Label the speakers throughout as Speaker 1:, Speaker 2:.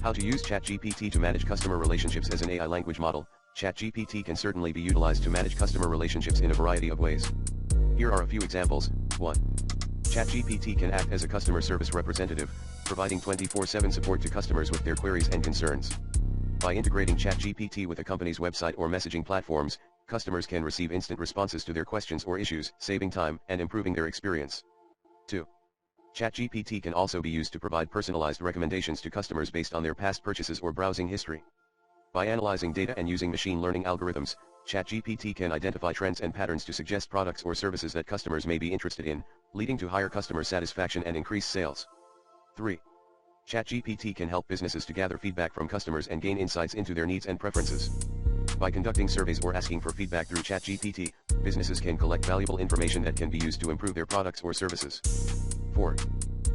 Speaker 1: How to use ChatGPT to manage customer relationships. As an AI language model, ChatGPT can certainly be utilized to manage customer relationships in a variety of ways. Here are a few examples. 1. ChatGPT can act as a customer service representative, providing 24/7 support to customers with their queries and concerns. By integrating ChatGPT with a company's website or messaging platforms, customers can receive instant responses to their questions or issues, saving time and improving their experience. 2. ChatGPT can also be used to provide personalized recommendations to customers based on their past purchases or browsing history. By analyzing data and using machine learning algorithms, ChatGPT can identify trends and patterns to suggest products or services that customers may be interested in, leading to higher customer satisfaction and increased sales. 3. ChatGPT can help businesses to gather feedback from customers and gain insights into their needs and preferences. By conducting surveys or asking for feedback through ChatGPT, businesses can collect valuable information that can be used to improve their products or services. 4.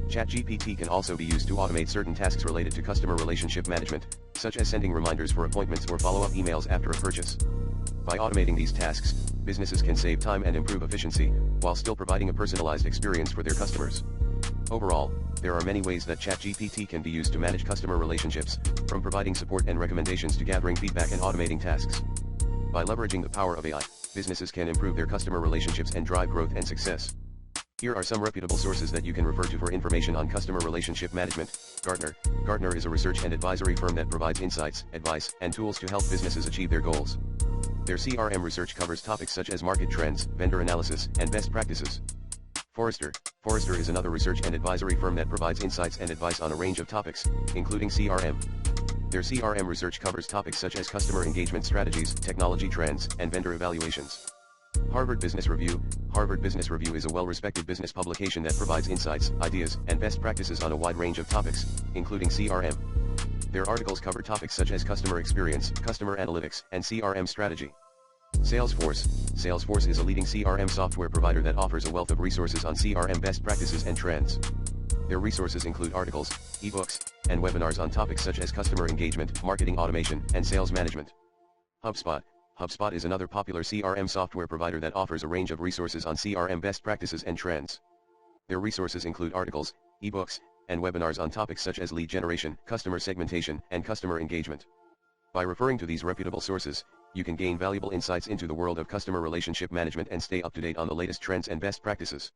Speaker 1: ChatGPT can also be used to automate certain tasks related to customer relationship management, such as sending reminders for appointments or follow-up emails after a purchase. By automating these tasks, businesses can save time and improve efficiency, while still providing a personalized experience for their customers. Overall, there are many ways that ChatGPT can be used to manage customer relationships, from providing support and recommendations to gathering feedback and automating tasks. By leveraging the power of AI, businesses can improve their customer relationships and drive growth and success. Here are some reputable sources that you can refer to for information on customer relationship management. Gartner. Gartner is a research and advisory firm that provides insights, advice, and tools to help businesses achieve their goals. Their CRM research covers topics such as market trends, vendor analysis, and best practices. Forrester. Forrester is another research and advisory firm that provides insights and advice on a range of topics, including CRM. Their CRM research covers topics such as customer engagement strategies, technology trends, and vendor evaluations. Harvard Business Review. Harvard Business Review is a well-respected business publication that provides insights, ideas, and best practices on a wide range of topics, including CRM. Their articles cover topics such as customer experience, customer analytics, and CRM strategy. Salesforce. Salesforce is a leading CRM software provider that offers a wealth of resources on CRM best practices and trends. Their resources include articles, ebooks, and webinars on topics such as customer engagement, marketing automation, and sales management. HubSpot. HubSpot is another popular CRM software provider that offers a range of resources on CRM best practices and trends. Their resources include articles, ebooks, and webinars on topics such as lead generation, customer segmentation, and customer engagement. By referring to these reputable sources, you can gain valuable insights into the world of customer relationship management and stay up to date on the latest trends and best practices.